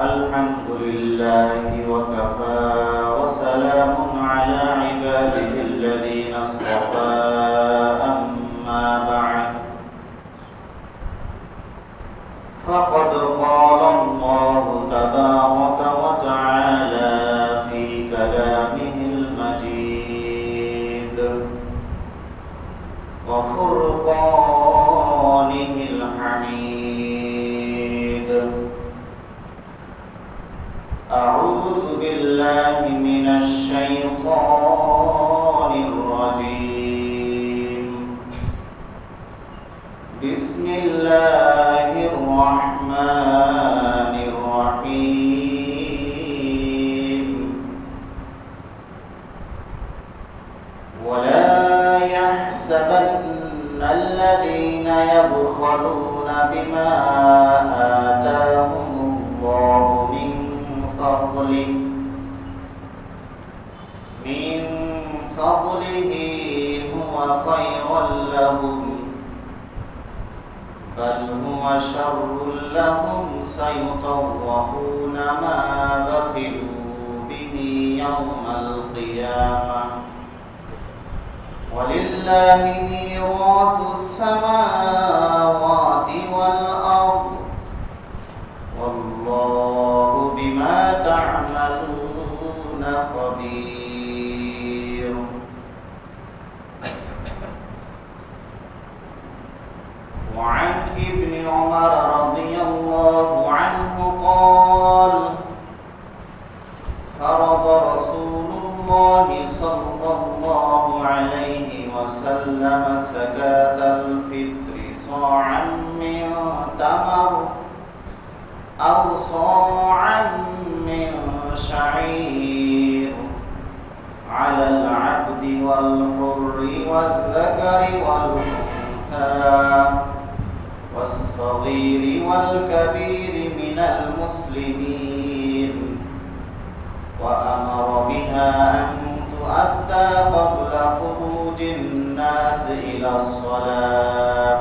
الحمد لله وكفى وسلام على عباده الذين اصطفى أما بعد فقد قال الله تبارك وتعالى في كلامه المجيد وفرقانه الحميد أعوذ بالله من الشيطان الرجيم بسم الله الرحمن الرحيم ولا يحسبن الذين يبخلون بما آتاهم الله من فضله هو خيرا لهم بل هو شر لهم سيطوقون ما بخلوا به يوم القيامة ولله ميراث السماوات والأرض والله بما تعملون خبير وعن ابن عمر رضي الله عنه قال فرض رسول الله صلى الله عليه وسلم زكاة الفطر صاعا من تمر أو صاعا من شعير على العبد والحر والذكر والأنثى والصغير والكبير من المسلمين وأمر بها أن تؤدى قبل خروج الناس إلى الصلاة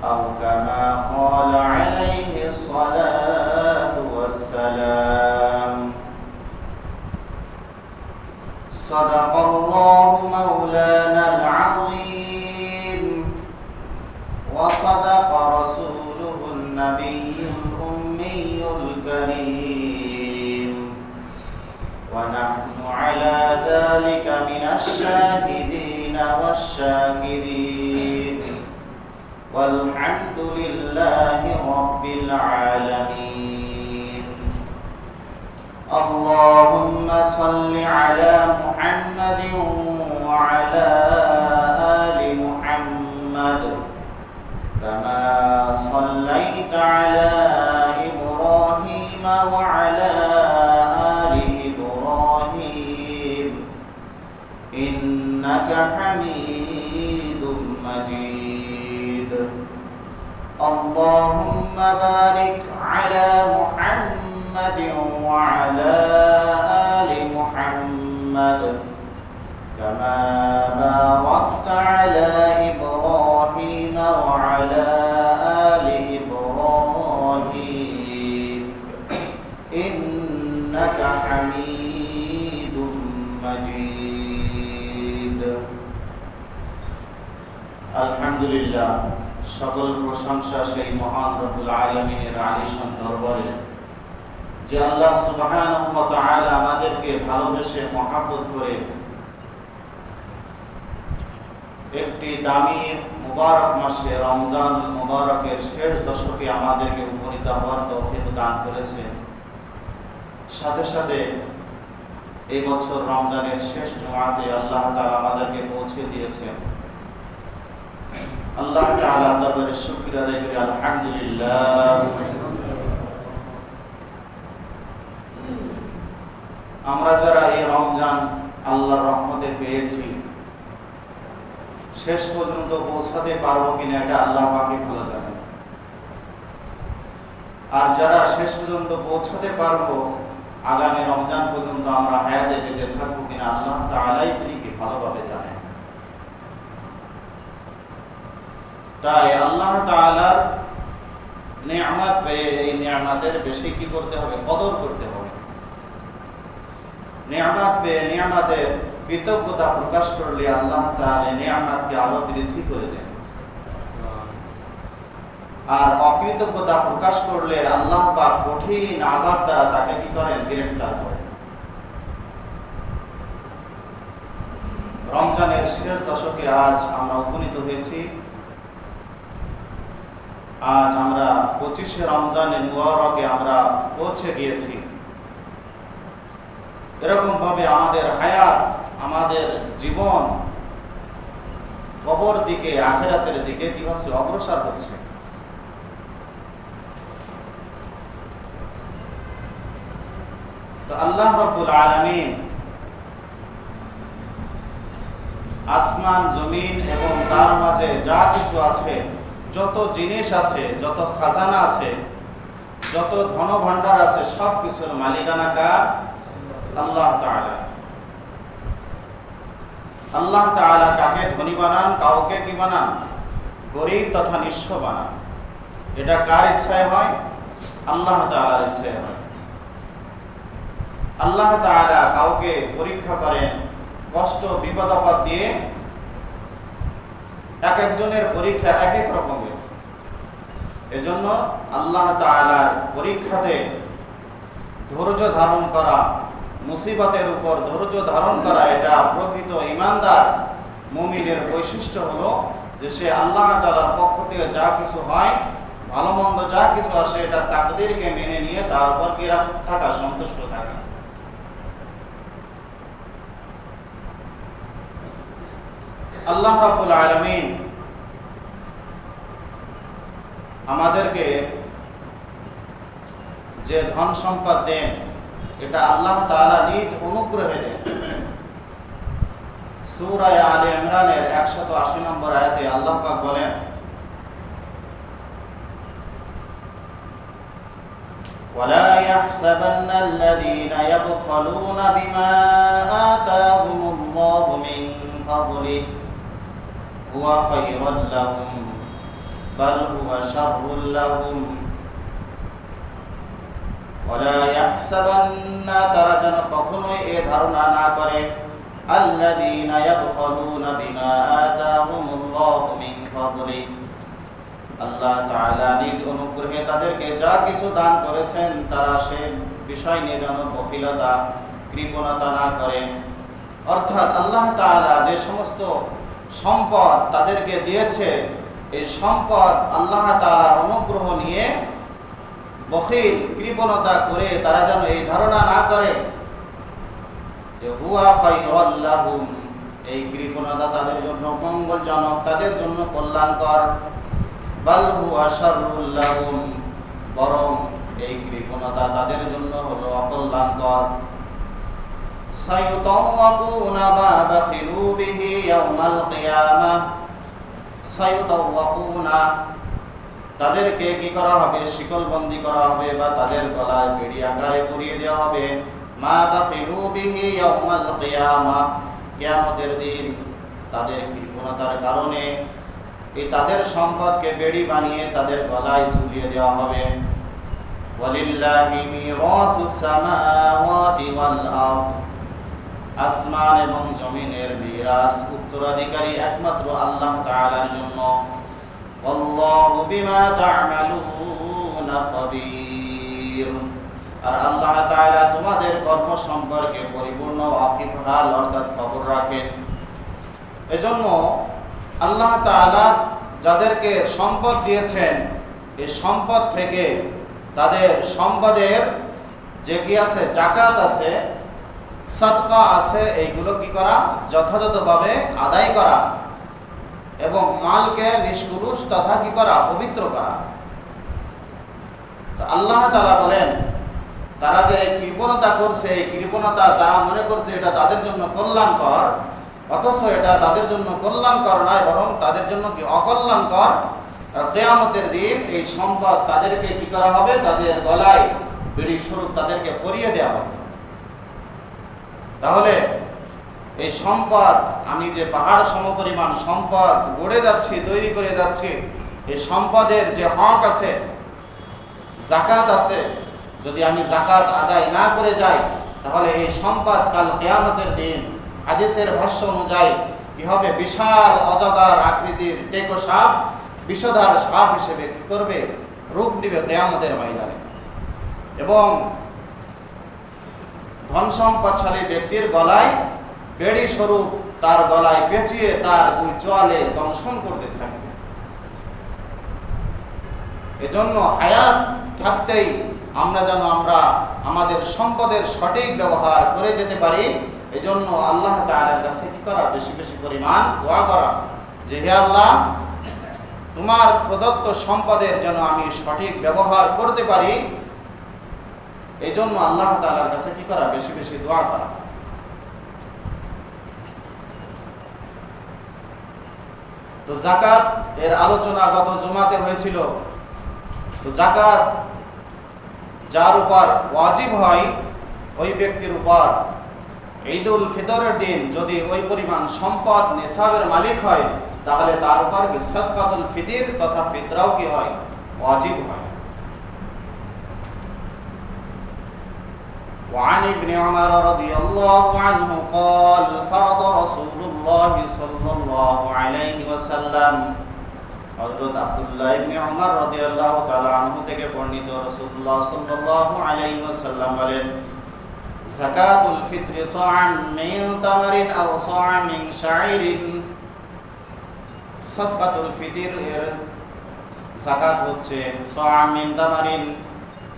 أو كما قال عليه الصلاة والسلام صدق الله مولانا العظيم وصدق رسوله النبي الأمي الكريم ونحن على ذلك من الشاهدين والشاكرين والحمد لله رب العالمين اللهم صل على محمد وعلى آل محمد كما صليت على إبراهيم وعلى آل إبراهيم إنك حميد مجيد اللهم بارك على محمد وعلى آل محمد كما باركت على إبراهيم وعلى آل إبراهيم إنك حميد مجيد الحمد لله সকল প্রশংসা সেই মহান রব্বুল আলামিনের আলিশান দরবারে যে আল্লাহ সুবহানাহু ওয়া তাআলা আমাদেরকে ভালোবেসে মহব্বত করে একটি দামি মুবারক মাসে রমজান মুবারকের শেষ দশকে আমাদেরকে উপনীত হওয়ার তৌফিক দান করেছেন সাথে সাথে এই বছর রমজানের শেষ জুমাতে আল্লাহ তাআলা আমাদেরকে পৌঁছে দিয়েছেন আল্লাহ তাআলা দরবারে শুকর আদায় করি আলহামদুলিল্লাহ আমরা যারা এই রমজান আল্লাহর রহমতে পেয়েছি শেষ পর্যন্ত পৌঁছাতে পারবো কিনা এটা আল্লাহ পাকই ভালো জানেন আর যারা শেষ পর্যন্ত পৌঁছাতে পারবো আগামী রমজান পর্যন্ত আমরা হায়াতে বেঁচে থাকবো কিনা আল্লাহ তাআলাই তিনি কি ভালোভাবে জানেন তাই আল্লাহ তাআলার নিয়ামত পেয়ে এই নিয়ামতের বেশি কি করতে হবে? কদর করতে হবে। নিয়ামত পেয়ে নিয়ামতের কৃতজ্ঞতা প্রকাশ করলে আল্লাহ তাআলা নিয়ামতকে আরো বৃদ্ধি করে দেন, আর অকৃতজ্ঞতা প্রকাশ করলে আল্লাহ পাক কঠিন আযাব দ্বারা তাকে কি করেন? গ্রেফতার করেন। রমজানের শেষ দশকে আজ আমরা উপনীত হয়েছি। আজ আমরা 25শে রমজানে মুবারকে আমরা পৌঁছে গিয়েছি। এরকম ভাবে আমাদের হায়াত, আমাদের জীবন কবর দিকে, আখিরাতের দিকে কি হচ্ছে? অগ্রসর হচ্ছে। তো আল্লাহ রাব্বুল আলামিন আসমান, জমিন এবং তার মাঝে যা কিছু আছে, যত জিনিস আছে, যত খাজানা আছে, যত ধন ভাণ্ডার আছে, সব কিছুর মালিকানা কার? আল্লাহ তাআলা। আল্লাহ তাআলা কাকে ধনী বানান, কাউকে কি বানান? গরীব তথা নিঃস্ব বানান। এটা কার ইচ্ছায় হয়? আল্লাহ তাআলার ইচ্ছায় হয়। আল্লাহ তাআলা কাউকে পরীক্ষা করেন কষ্ট বিপদ আপদ দিয়ে। এক একজনের পরীক্ষা এক এক রকমের। এজন্য আল্লাহ তাআলার পরীক্ষাতে ধৈর্য ধারণ করা, মুসিবতের উপর ধৈর্য ধারণ করা, এটা প্রকৃত ঈমানদার মুমিনের বৈশিষ্ট্য হলো যে সে আল্লাহ তাআলার পক্ষ থেকে যা কিছু হয়, ভালো মন্দ যা কিছু আসে, এটা তাকদীরকে মেনে নিয়ে তার উপর কি থাকা? সন্তুষ্ট থাকা। আল্লাহ রাব্বুল আলামিন আমাদেরকে যে ধন সম্পদ দেন, এটা আল্লাহ তাআলা নিজ অনুগ্রহে দেন। সূরা আলে ইমরানের 180 নম্বর আয়াতে আল্লাহ পাক বলেন, ولا يحسبن الذين يبخلون بما آتاهم الله من فضله هو خير لهم بل هو شر لهم ولا يحسبن তারা যেন কখনোই এই ধারণা না করে الذين يبخلون بما آتاهم الله من فضله, আল্লাহ তাআলা নিজ অনুগ্রহে তাদেরকে যা কিছু দান করেছেন তারা সে বিষয় নিয়ে যেন বখিলতা, কৃপণতা না করে। অর্থাৎ আল্লাহ তাআলা যে সমস্ত সম্পদ তাদেরকে দিয়েছে, এই সম্পদ আল্লাহ তাআলার অনুগ্রহ নিয়ে বখিল, কৃপণতা করে তারা যেন এই ধারণা না করে যে হুয়া খায়রুল লাহুম, এই কৃপণতা তাদের জন্য মঙ্গলজনক, তাদের জন্য কল্যাণকর। বাল হুয়া শাররুল লাহুম, বরং এই কৃপণতা তাদের জন্য হলো অকল্যাণকর। সায়ুতাওয়াকুনা মা বাখিলু বিহি ইয়াউমাল কিয়ামাহ, সায়ুতাওয়াকুনা তাদেরকে কি করা হবে? শিকলবন্দি করা হবে বা তাদের গলায় বেড়ি আকারে পরিয়ে দেওয়া হবে। মা বাখিলু বিহি ইয়াউমাল কিয়ামাহ, কিয়ামতের দিন তাদের কৃপণতার কারণে এই তাদের সম্পদকে বেড়ি বানিয়ে তাদের গলায় ঝুলিয়ে দেওয়া হবে। ওয়ালিল্লাহি মিরাসুস সামাওয়াতি ওয়াল আরদ, আসমান এবং জমিনের মিরাস, উত্তরাধিকারী একমাত্র আল্লাহ তাআলার জন্য। আল্লাহু বিমা তা'মালুনা খাবীর, আর আল্লাহ তাআলা তোমাদের কর্ম সম্পর্কে পরিপূর্ণ ওয়াকিফহাল অর্থাৎ খবর রাখেন। এজন্য আল্লাহ তাআলা যাদেরকে সম্পদ দিয়েছেন, এই সম্পদ থেকে তাদের সম্পদের যে কি আছে? যাকাত আছে, সাদকা আছে, এইগুলো কি করা? যথাযথভাবে আদায় করা এবং মালকে নিষ্কলুষ তথা কি করা? পবিত্র করা। তো আল্লাহ তাআলা বলেন তারা যে কৃপণতা করছে, এই কৃপণতা তারা মনে করছে এটা তাদের জন্য কল্যাণকর, অথচ এটা তাদের জন্য কল্যাণকর নয়, বরং তাদের জন্য কি? অকল্যাণকর। আর কিয়ামতের দিন এই সম্পদ তাদেরকে কি করা হবে? তাদের গলায় বেড়ি স্বরূপ তাদেরকে পরিয়ে দেওয়া হবে। তাহলে এই সম্পদ, আমি যে পাহাড় সমপরিমাণ সম্পদ গড়ে যাচ্ছি, তৈরি করে যাচ্ছি, এই সম্পদের যে হক আছে, যাকাত আছে, যদি আমি যাকাত আদায় না করে যাই, তাহলে এই সম্পদ কাল কিয়ামতের দিন হাদিসের ভাষ্য অনুযায়ী কি হবে? বিশাল অজগর আকৃতির টেকো সাপ, বিষধর সাপ হিসেবে কি করবে? রূপ নিবে কিয়ামতের ময়দানে। এবং ধন সম্পদশালী ব্যক্তির গলায় বেড়ি স্বরূপ তার গলায় পেঁচিয়ে তার দুই চোয়ালে দংশন করতে থাকবে। এজন্য হায়াত থাকতেই আমরা যেন আমাদের সম্পদের সঠিক ব্যবহার করে যেতে পারি। এজন্য আল্লাহ তাআলার কাছে কি করা? বেশি বেশি পরিমাণ দোয়া করা, যে হে আল্লাহ, তোমার প্রদত্ত সম্পদের যেন আমি সঠিক ব্যবহার করতে পারি। এই জন্য আল্লাহ তাআলার কাছে কি করা? বেশি বেশি দোয়া করা। তো যাকাত এর আলোচনা গত জুমাতে হয়েছিল। তো যাকাত যার উপর ওয়াজিব হয়, ওই ব্যক্তির উপর ঈদুল ফিতরের দিন যদি ওই পরিমাণ সম্পদ নিসাবের মালিক হয়, তাহলে তার উপর সাদকাতুল ফিতর তথা ফিতরাও কি হয়? ওয়াজিব হয়। وعن ابن عمر رضي الله عنه قال فرض رسول الله صلى الله عليه وسلم হযরত আব্দুল্লাহ ইবনে উমর রাদিয়াল্লাহু তাআলা আনহু থেকে বর্ণিত, রাসূলুল্লাহ সাল্লাল্লাহু আলাইহি ওয়াসাল্লাম বলেন, যাকাতুল ফিতর সা'আন মিন তামারিন আও সা'আন মিন শাইরিন, সাদকাতুল ফিতর এর যাকাত হচ্ছে সা'আন মিন তামারিন,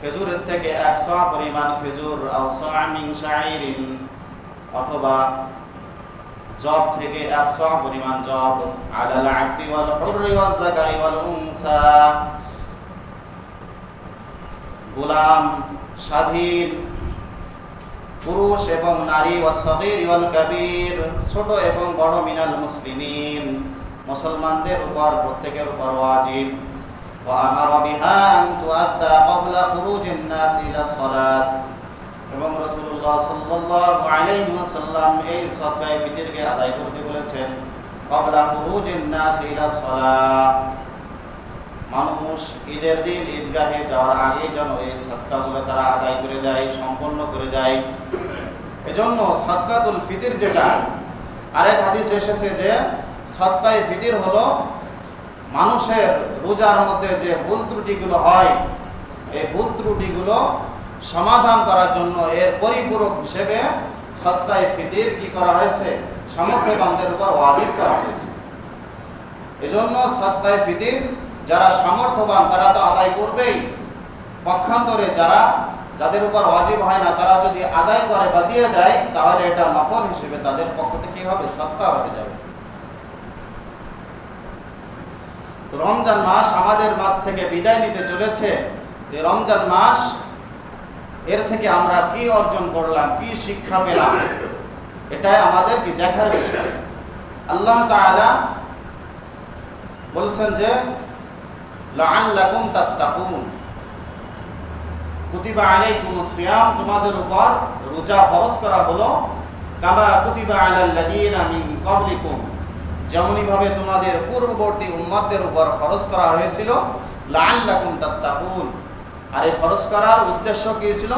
খেজুরের থেকে 100 পরিমাণ খেজুর, আও সা'আন মিন শাইরিন, অথবা জব থেকে 100 পরিমাণ জব, আলাল আবদি ওয়াল হুররি ওয়াল যাকারি ওয়াল উনসা, গোলাম, স্বাধীন, পুরুষ এবং নারী, ওয়াস সাগীর ওয়াল কাবীর, ছোট এবং বড়, মিনাল মুসলিমিন, মুসলমানদের উপর প্রত্যেকের উপর ওয়াজিব। ওয়া আমারা বিহা আন তুআদ্দা ক্বাবলা খুরুজিন নাস ইলা সালাত, এবং রাসূলুল্লাহ সাল্লাল্লাহু আলাইহি ওয়াসাল্লাম এই সাদকায়ে ফিতরকে আদায় করতে বলেছেন ক্বাবলা খুরুজিন নাস ইলা সালাত, মানুষ ঈদের দিন ঈদগাহে যাওয়ার আগে যেন এই সাদকাগুলো তারা আদায় করে দেয়, সম্পন্ন করে দেয়। এজন্য সাদকাতুল ফিতর যেটা, আরেক হাদিস এসেছে যে সাদকায়ে ফিতর হলো মানুষের রোজার মধ্যে যে ভুল ত্রুটিগুলো হয়, এই ভুল ত্রুটিগুলো সমাধান করার জন্য এর পরিপূরক হিসেবে সাদকায়ে ফিতর কি করা হয়েছে? সামর্থ্যবানদের উপর ওয়াজিব করা হয়েছে। এজন্য সাদকায়ে ফিতর যারা সামর্থ্যবান তারা তো আদায় করবেই, পক্ষান্তরে যাদের উপর ওয়াজিব হয় না, তারা যদি আদায় করে বা দিয়ে দেয়, তাহলে এটা নফল হিসেবে তাদের পক্ষ থেকে কি হবে? সাদকা হয়ে যাবে। রমজান মাস আমাদের মাস থেকে বিদায় নিতে চলেছে। এই রমজান মাস, এর থেকে আমরা কি অর্জন করলাম, কি শিক্ষা পেলাম, এটাই আমাদের কি দেখার বিষয়। আল্লাহ তাআলা বলছেন যে লাআল্লাকুম তাত্তাকুন, কুতিবা আলাইকুমুস সিয়াম, তোমাদের উপর রোজা ফরজ করা হলো, কামা কুতিবা আলাল্লাযীনা মিন ক্বাবলিকুম, যেমনই ভাবে তোমাদের পূর্ববর্তী উম্মতদের উপর ফরজ করা হয়েছিল, লাআল্লাকুম তাত্তাকুন। আর এই ফরজ করার উদ্দেশ্য কি ছিল?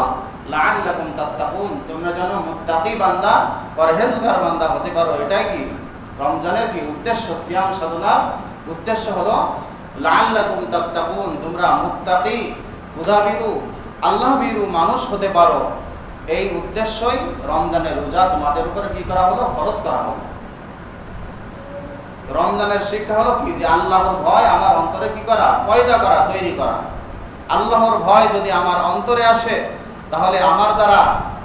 লাআল্লাকুম তাত্তাকুন, তোমরা যেন মুত্তাকি বান্দা, পরহেজগার বান্দা হতে পারো। এটাই কি রমজানের কি উদ্দেশ্য? সিয়াম সাধনার উদ্দেশ্য হলো লাআল্লাকুম তাত্তাকুন, তোমরা মুত্তাকি, খুদাভীরু, আল্লাহভীরু মানুষ হতে পারো। এই উদ্দেশ্যই রমজানের রোজা তোমাদের উপরে কি করা হলো? ফরজ করা হলো। রমজানের শিক্ষা হলো কি? যে আল্লাহর ভয় আমার অন্তরে কি করা? পয়দা করা, তৈরি করা। আল্লাহর ভয় যদি আমার অন্তরে আসে, তাহলে আমার দ্বারা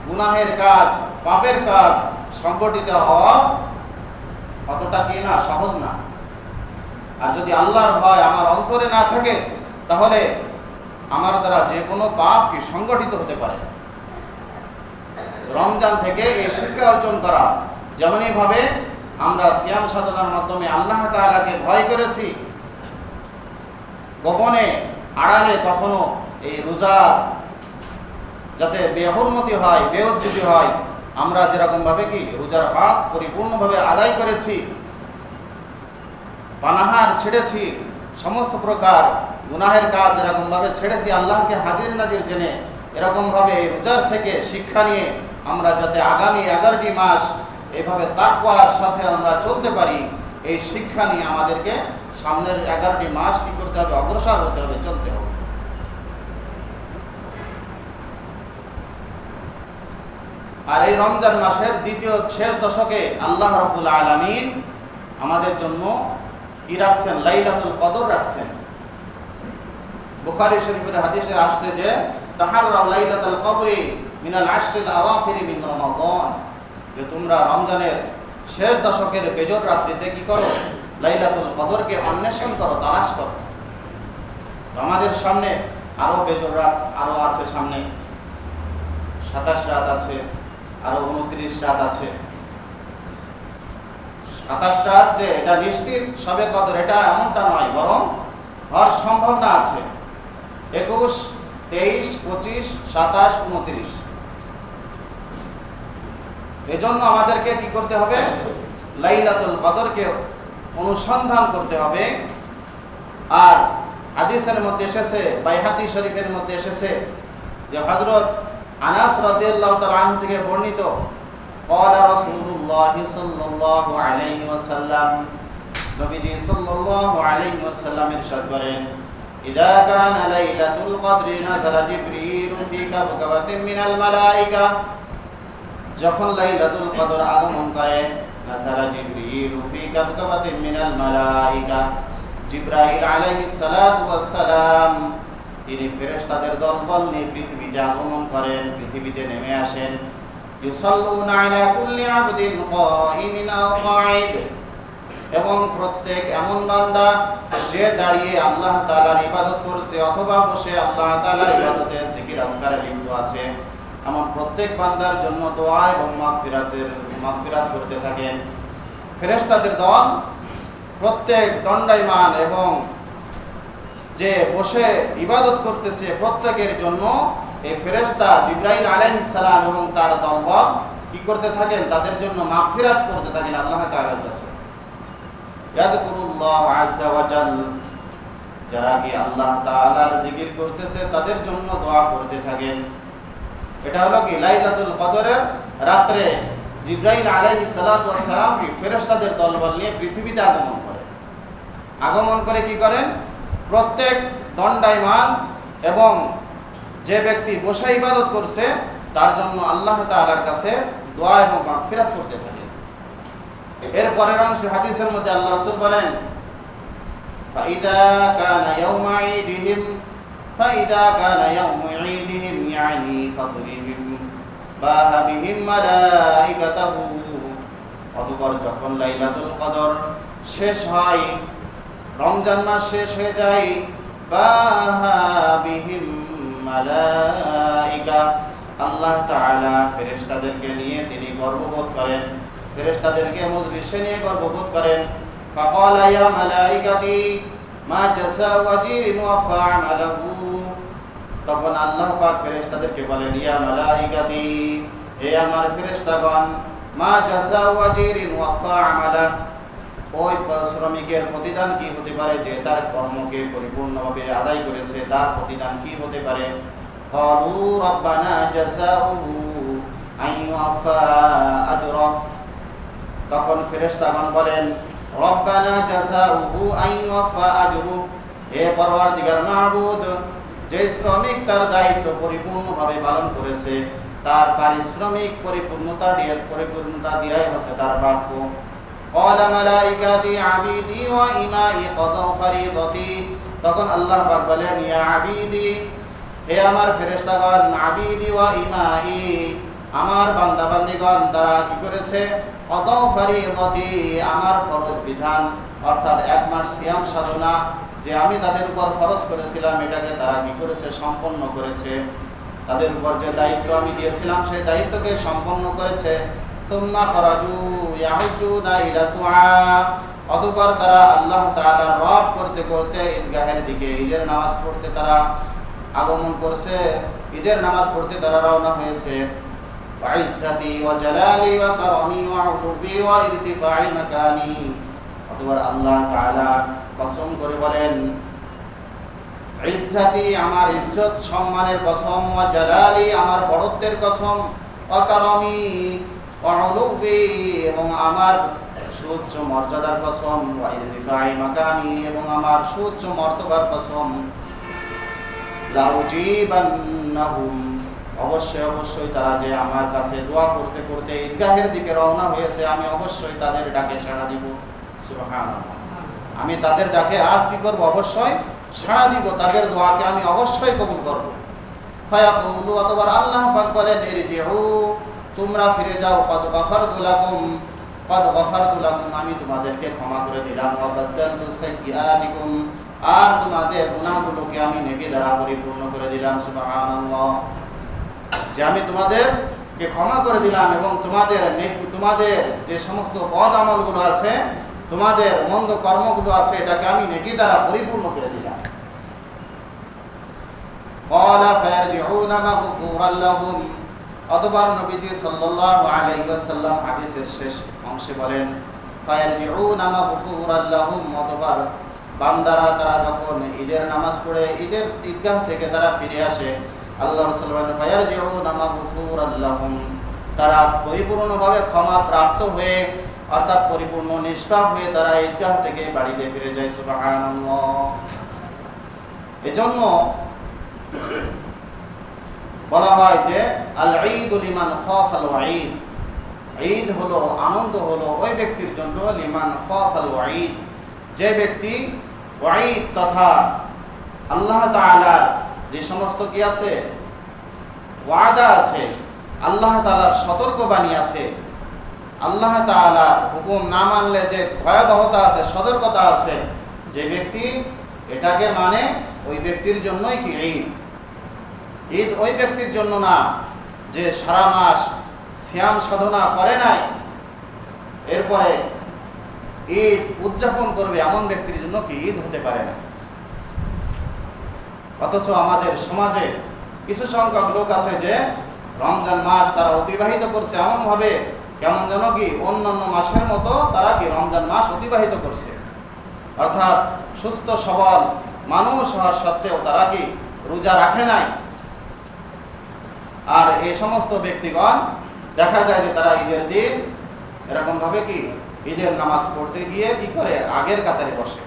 গুনাহের কাজ, পাপের কাজ সংগঠিত হওয়া অতটা কি না, সহজ না। আর যদি আল্লাহর ভয় আমার অন্তরে না থাকে, তাহলে আমার দ্বারা যে কোনো পাপ কি সংগঠিত হতে পারে। রমজান থেকে এই শিক্ষা অর্জন করা, যেমনই ভাবে আমরা সিয়াম সাধনার মাধ্যমে আল্লাহ তাআলাকে ভয় করেছি, গোপনে আড়ালে কখনো এই রোজা যাতে বেহুরমতি হয়, বেউজ্জতি হয়, আমরা যেরকম ভাবে কি রোজার হক পরিপূর্ণভাবে আদায় করেছি, পানাহার ছেড়েছি, সমস্ত প্রকার গুনাহের কাজ যেরকম ভাবে ছেড়েছি, আল্লাহকে হাজির নাজির জেনে এরকম ভাবে রোজার থেকে শিক্ষা নিয়ে আমরা যাতে আগামী 11টি মাস এইভাবে তাকওয়ার সাথে আমরা চলতে পারি, এই শিক্ষা নিয়ে আমাদেরকে সামনের 11টি মাস কি করতে হবে, অগ্রসর হতে হবে, চলতে হবে। আর এই রমজান মাসের দ্বিতীয় শেষ দশকে আল্লাহ রাব্বুল আলামিন আমাদের জন্য কি রাখছেন, লাইলাতুল কদর রাখছেন। বুখারী শরীফের হাদিসে আসছে যে তাহাররাউ লাইলাতুল কদরি মিনাল আশরিল আওয়াখিরি মিন রমাদান, যে তোমরা রমজানের শেষ দশকের বেজর রাত্রিতে কি করো, লাইলাতুল কদরকে অন্বেষণ করো, তালাশ করো। তো আমাদের সামনে আরো বেজর রাত আরো আছে, সামনে 27 রাত আছে, আরো 29 রাত আছে। 27 রাত যে এটা নিশ্চিত সবে কদর, এটা এমনটা নয়, বরং হওয়ার সম্ভাবনা আছে। 21, 23, 25, 27, 29। এজন্য আমাদেরকে কি করতে হবে, লাইলাতুল কদরকে অনুসন্ধান করতে হবে। আর হাদিসের মধ্যে এসেছে, বাইহাকি শরীফের মধ্যে এসেছে যে হযরত আনাস রাদিয়াল্লাহু তাআলা আনহু থেকে বর্ণিত, قال رسول الله صلى الله عليه وسلم, নবীজি সাল্লাল্লাহু আলাইহি ওয়াসাল্লাম ইরশাদ করেন, ইযা কানা লাইলাতুল কদরি নাযালা জিবরিল ফি কাবকাবাতিন মিনাল মালায়েকা, যখন লাইলাতুল কদর আগমন করে, নাযালা জিবরিল ফি কাবকাবাতিন মিনাল মালায়েকা, জিবরাইল আলাইহিস সালাতু ওয়াস সালাম তিনি ফেরেশতাদের দলবল নিয়ে পৃথিবীতে আগমন করেন, পৃথিবীতে নেমে আসেন। ইউসাল্লুনা আলা কুল্লি আবদিন কাইমিন আও কাঈদ, এবং প্রত্যেক এমন বান্দা যে দাঁড়িয়ে আল্লাহ তাআলার ইবাদত করছে অথবা বসে আল্লাহ তাআলার ইবাদতে জিকির আজকারে লিপ্ত আছে, এমন প্রত্যেক বান্দার জন্য দোয়া এবং মাগফিরাত করতে থাকেন। ফেরেশতাদের দল প্রত্যেক দণ্ডায়মান এবং যে বসে ইবাদত করতেছে প্রত্যেকের জন্য এই ফেরেশতা জিবরাইল আলাইহিস সালাম এবং তার দলবল কি করতে থাকেন, তাদের জন্য মাগফিরাত করতে থাকেন আল্লাহ তাআলার কাছে। ইয়াযকুরুল্লাহ আযজা ওয়া জাল, যারা কি আল্লাহ তাআলার জিকির করতেছে তাদের জন্য দোয়া করতে থাকেন। এটা হলো কি লাইলাতুল কদরের রাতে জিবরাইল আলাইহিস সালাতু ওয়াস সালাম কি ফেরেশতাদের দলবল নিয়ে পৃথিবীতে আগমন করে কি করেন, প্রত্যেক দণ্ডায়মান এবং যে ব্যক্তি বসে ইবাদত করছে তার জন্য আল্লাহ তাআলার কাছে দোয়া এবং মাগফিরাত করতে থাকে। এর পরের অংশ হাদিসের মধ্যে আল্লাহ রাসূল বলেন, ফাইদা কানা ইয়াউমু ঈদিহিম ইয়ানি ফাদরিহিম বাহা বিহিম মালাইকাতুহু, অতঃপর যখন লাইলাতুল কদর শেষ হয়, রমজান মাস শেষ হয়ে যায়, বাহা বিহিম মালাইকা, আল্লাহ তাআলা ফেরেশতাদেরকে নিয়ে তিনি গর্ববোধ করেন, ফেরেশতাদেরকে মজলিসে নিয়ে গর্ববোধ করেন। ফাকালা ইয়া মালাইকাতি মা জাযাউ ওয়াজিরিন ওয়াফা আমালাহু, তখন আল্লাহ পাক ফেরেশতাদেরকে বলেন, ইয়া মালাইকাতি, হে আমার ফেরেশতাগণ, মা জাযাউ ওয়াজিরিন ওয়াফা আমালা, ওই শ্রমিকের প্রতিদান কি হতে পারে যে তার কর্মকে পরিপূর্ণভাবে আদায় করেছে, তার প্রতিদান কি হতে পারে। ক্বালু রাব্বানা জাযাউহু আইওয়াফা আজরা, তখন ফেরেশতাগণ বলেন, রব্বানা জাযাউহু আইওয়াফা আজরু, হে পরওয়ারদিগার মাবুদ, যে শ্রমিক তার দায়িত্ব পরিপূর্ণভাবে পালন করেছে তার পারিশ্রমিক পরিপূর্ণতা দিয়াই হচ্ছে তার প্রাপ্য। ক্বালা মালাইকাতি আবিদি ওয়া ইমাই কদাউ ফরিদতি, তখন আল্লাহ পাক বলেন, ইয়া আবিদি, হে আমার ফেরেশতাগণ, আবিদি ওয়া ইমাই, আমার বান্দা বান্দীগণ তারা কি করেছে, কদাউ ফরিদতি, আমার ফরজ বিধান অর্থাৎ 1 মাস সিয়াম সাধনা যে আমি তাদের উপর ফরজ করেছিলাম এটাকে তারা কি করেছে, সম্পন্ন করেছে। তাদের উপর যে দায়িত্ব আমি দিয়েছিলাম সেই দায়িত্বকে সম্পন্ন করেছে। সুম্মা খারাজু ইয়াউজুনা ইলা দুআ, অতঃপর তারা আল্লাহ তাআলার রব করতে করতে ঈদগাহের দিকে, ঈদের নামাজ পড়তে তারা আগমন করছে, ঈদের নামাজ পড়তে তারা রওনা হয়েছে। وعزتي وجلالي وكرمي وعلوي وارتفاع مكاني অতঃপর আল্লাহ তাআলা কসম করে বলেন ইজ্জতি আমার ইজ্জত সম্মানের কসম ওয়া জালালি আমার বড়ত্বের কসম ওয়া কারামি ওয়া উলুবি এবং আমার সুউচ্চ মর্যাদার কসম ওয়া ইরতিফাই মাকানি এবং আমার সুউচ্চ মর্তবার কসম লা উজিবান্নাহুম অবশ্যই তারা যে আমার কাছে দোয়া করতে করতে ঈদগাহের দিকে রওনা হয়েছে আমি অবশ্যই তাদের ডাকে সাড়া দিব সুবহানাল্লাহ আমি তাদের ডাকে আজ কি করব অবশ্যই সাড়া দিব তাদের দোয়াকে আমি অবশ্যই কবুল করব ফায়াকুলু অতঃপর আল্লাহ পাক বলেন ইরজিউ তোমরা ফিরে যাও কদ গফারতু লাকুম আমি তোমাদেরকে ক্ষমা করে দিলাম ওয়া বাদদালতু সাইয়্যাতিকুম আর তোমাদের গুনাহগুলোকে আমি নেকি দ্বারা পরিপূর্ণ করে দিলাম সুবহানাল্লাহ যে আমি তোমাদেরকে ক্ষমা করে দিলাম এবং তোমাদের যে সমস্ত বদ আমলগুলো আছে তোমাদের মন্দ কর্মগুলো আছে এটাকে আমি নেকি দ্বারা পরিপূর্ণ করে দিলাম ক্বালা ফায়ারজিউনা মাগফুরান লাহুম অতঃপর নবীজি সাল্লাল্লাহু আলাইহি ওয়াসাল্লাম হাদিসের শেষ অংশে বলেন ফায়ারজিউনা মাগফুরান লাহুম অতঃপর বান্দারা তারা যখন ঈদের নামাজ পড়ে ঈদগাহ থেকে তারা ফিরে আসে আল্লাহ রাসূল বলেন ফায়ারজিউনা মাগফুরান লাহুম তারা পরিপূর্ণভাবে ক্ষমা প্রাপ্ত হয়ে অর্থাৎ পরিপূর্ণ নিষ্পাপ হয়ে তারা ঈদগাহ থেকে বাড়িতে ফিরে যায় সুবহানাল্লাহ এজন্য বলা হয় যে আল ঈদ লিমান খাফাল ওয়াঈদ ঈদ হলো আনন্দ হলো ওই ব্যক্তির জন্য লিমান খাফাল ওয়াঈদ যে ব্যক্তি ওয়াঈদ তথা আল্লাহ তাআলার যে সমস্ত কি আছে ওয়াদা আছে আল্লাহ তাআলার সতর্কবাণী আছে আল্লাহ তাআলার হুকুম না মানলে যে ভয়াবহতা আছে সতর্কতা আছে যে ব্যক্তি এটাকে মানে ওই ব্যক্তির জন্যই কি ঈদ ওই ব্যক্তির জন্য না যে সারা মাস সিয়াম সাধনা করে নাই এরপরে ঈদ উদযাপন করবে এমন ব্যক্তির জন্য কি ঈদ হতে পারে না অথচ আমাদের সমাজে কিছু সংখ্যক লোক আছে যে রমজান মাস তারা অতিবাহিত করছে এমনভাবে কেমন যেন কি অন্যান্য মাসের মতো তারা কি রমজান মাস অতিবাহিত করছে অর্থাৎ সুস্থ সবল মানুষ হওয়ার সত্ত্বেও তারা কি রোজা রাখে নাই আর এই সমস্ত ব্যক্তিগণ দেখা যায় যে তারা ঈদের দিন এরকম ভাবে কি ঈদের নামাজ পড়তে গিয়ে কি করে আগের কাতারে বসে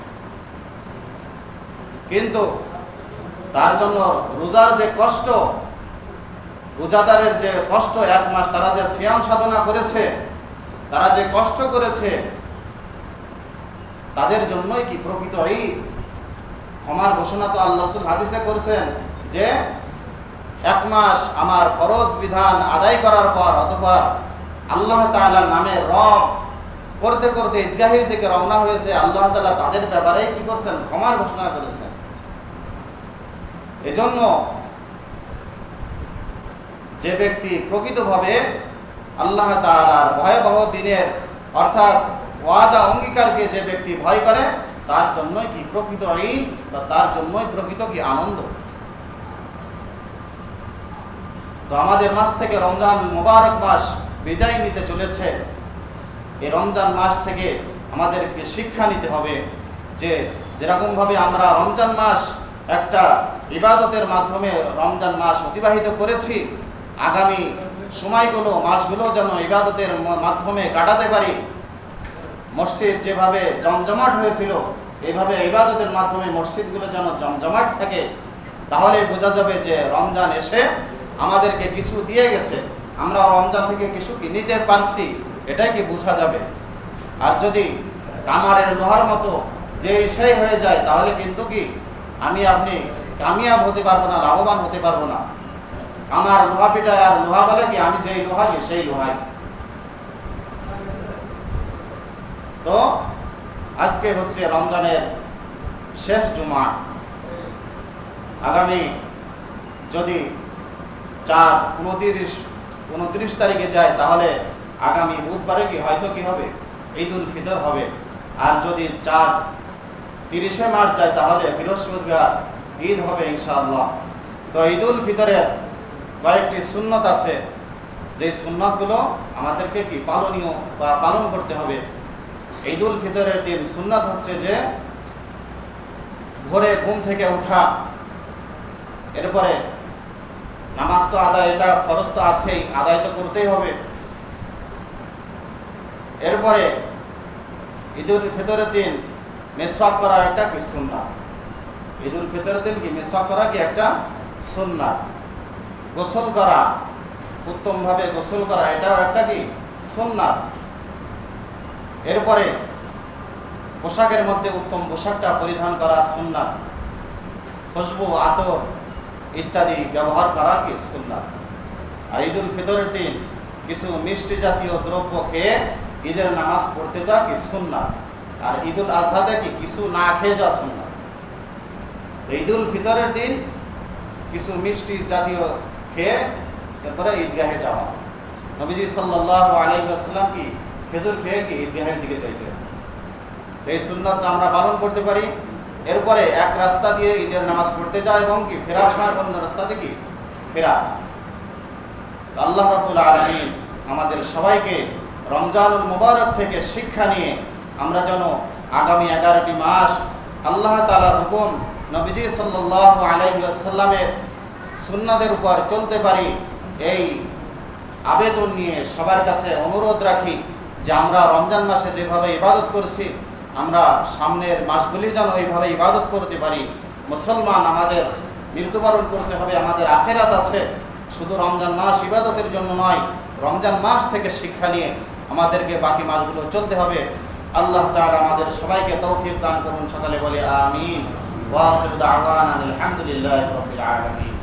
কিন্তু তার জন্য রোজার যে কষ্ট রোজাদারের যে কষ্ট এক মাস তারা যে সিয়াম সাধনা করেছে তারা যে কষ্ট করেছে তাদের জন্যই কি প্রকৃত ঈদ ক্ষমার ঘোষণা তো আল্লাহ রাসূল হাদিসে করেছেন যে এক মাস আমার ফরজ বিধান আদায় করার পর অথবা আল্লাহ তাআলার নামে রব করতে করতে ঈদগাহের দিকে রওনা হয়েছে আল্লাহ তাআলা তাদের ব্যাপারে কি করছেন ক্ষমার ঘোষণা করেছেন এজন্য যে ব্যক্তি প্রকৃতভাবে আল্লাহ তাআলার ভয়াবহ দিনের অর্থাৎ ওয়াদা অঙ্গীকারকে যে ব্যক্তি ভয় করে তার জন্যই কি প্রকৃত ঈদ বা তার জন্যই প্রকৃত কি আনন্দ তো আমাদের মাস থেকে রমজান মুবারক মাস বিদায় নিতে চলেছে এই রমজান মাস থেকে আমাদেরকে শিক্ষা নিতে হবে যে যেরকমভাবে আমরা রমজান মাস একটা ইবাদতের মাধ্যমে রমজান মাস অতিবাহিত করেছি আগামী সময়গুলো মাসগুলো যেন ইবাদতের মাধ্যমে কাটাতে পারি মসজিদ যেভাবে জমজমাট হয়েছিল এইভাবে ইবাদতের মাধ্যমে মসজিদগুলো যেন জমজমাট থাকে তাহলে বোঝা যাবে যে রমজান এসে আমাদেরকে কিছু দিয়ে গেছে আমরা রমজান থেকে কিছু কি নিতে পারছি এটাই কি বোঝা যাবে আর যদি কামারের লোহার মতো যে সেই হয়ে যায় তাহলে কিন্তু কি আপনি কামিয়াব হতে পারবো না লাভবান হতে পারবো না আমার লোহা পিটায় আর লোহা বলে কি আমি যেই লোহা কি সেই লোহাই তো আজকে হচ্ছে রমজানের শেষ জুমা আগামী যদি 29 তারিখে যায় তাহলে আগামী বুধবারে কি হয়তো কি হবে ঈদ উল ফিতর হবে আর যদি 30 মার্চ যায় তাহলে বৃহস্পতিবার ঈদ হবে ইনশাআল্লাহ তো ঈদ উল ফিতরের কয়েকটি সুন্নত আছে যে সুন্নাতগুলো আমাদেরকে কি পালনীয় বা পালন করতে হবে। ঈদুল ফিতরের দিন সুন্নাত হচ্ছে যে ভোরে ঘুম থেকে ওঠা, এরপরে নামাজ তো আদায়, এটা ফরজ তো আছেই, আদায় তো করতেই হবে। এরপরে ঈদুল ফিতরের দিন মেসওয়াক করা একটা কি সুন্নাত। ঈদুল ফিতরের দিন কি মেসওয়াক করা কি একটা সুন্নাত। গোসল করা, উত্তমভাবে গোসল করা, এটাও একটা কি সুন্নাত। এরপরে পোশাকের মধ্যে উত্তম পোশাকটা পরিধান করা সুন্নাত। খুশবু, আতর ইত্যাদি ব্যবহার করা কি সুন্নাত। আর ঈদুল ফিতরের দিন কিছু মিষ্টি জাতীয় দ্রব্য খেয়ে ঈদের নামাজ পড়তে যাওয়া কি সুন্নাত। আর ঈদুল আজহাতে কি কিছু না খেয়ে যাওয়া সুন্নাত। ঈদুল ফিতরের দিন কিছু মিষ্টি জাতীয় খেয়ে এরপরে ঈদগাহে যাওয়া। নবীজি সাল্লাল্লাহু আলাইহি ওয়াসাল্লাম কি খেজুর খেয়ে কি ঈদগাহের দিকে যাইতেন। এই সুন্নাতটা আমরা পালন করতে পারি। এরপরে এক রাস্তা দিয়ে ঈদের নামাজ পড়তে যাওয়া এবং কি ফেরার সময় অন্য রাস্তাতে কি ফেরা। আল্লাহ রাব্বুল আলামিন আমাদের সবাইকে রমজানুল মুবারক থেকে শিক্ষা নিয়ে আমরা যেন আগামী 11টি মাস আল্লাহ তাআলার হুকুম, নবীজি সাল্লাল্লাহু আলাইহি ওয়াসাল্লামের সুন্নাতের উপর চলতে পারি, এই আবেদন নিয়ে সবার কাছে অনুরোধ রাখি যে আমরা রমজান মাসে যেভাবে ইবাদত করছি আমরা সামনের মাসগুলি যেন এইভাবে ইবাদত করতে পারি। মুসলমান, আমাদের মৃত্যুবরণ করতে হবে, আমাদের আখিরাত আছে। শুধু রমজান মাস ইবাদতের জন্য নয়, রমজান মাস থেকে শিক্ষা নিয়ে আমাদেরকে বাকি মাসগুলো চলতে হবে। আল্লাহ তাআলা আমাদের সবাইকে তৌফিক দান করুন। সকালে বলে আমিন। ওয়া আখিরু দাওয়ানা আলহামদুলিল্লাহি রাব্বিল আলামিন।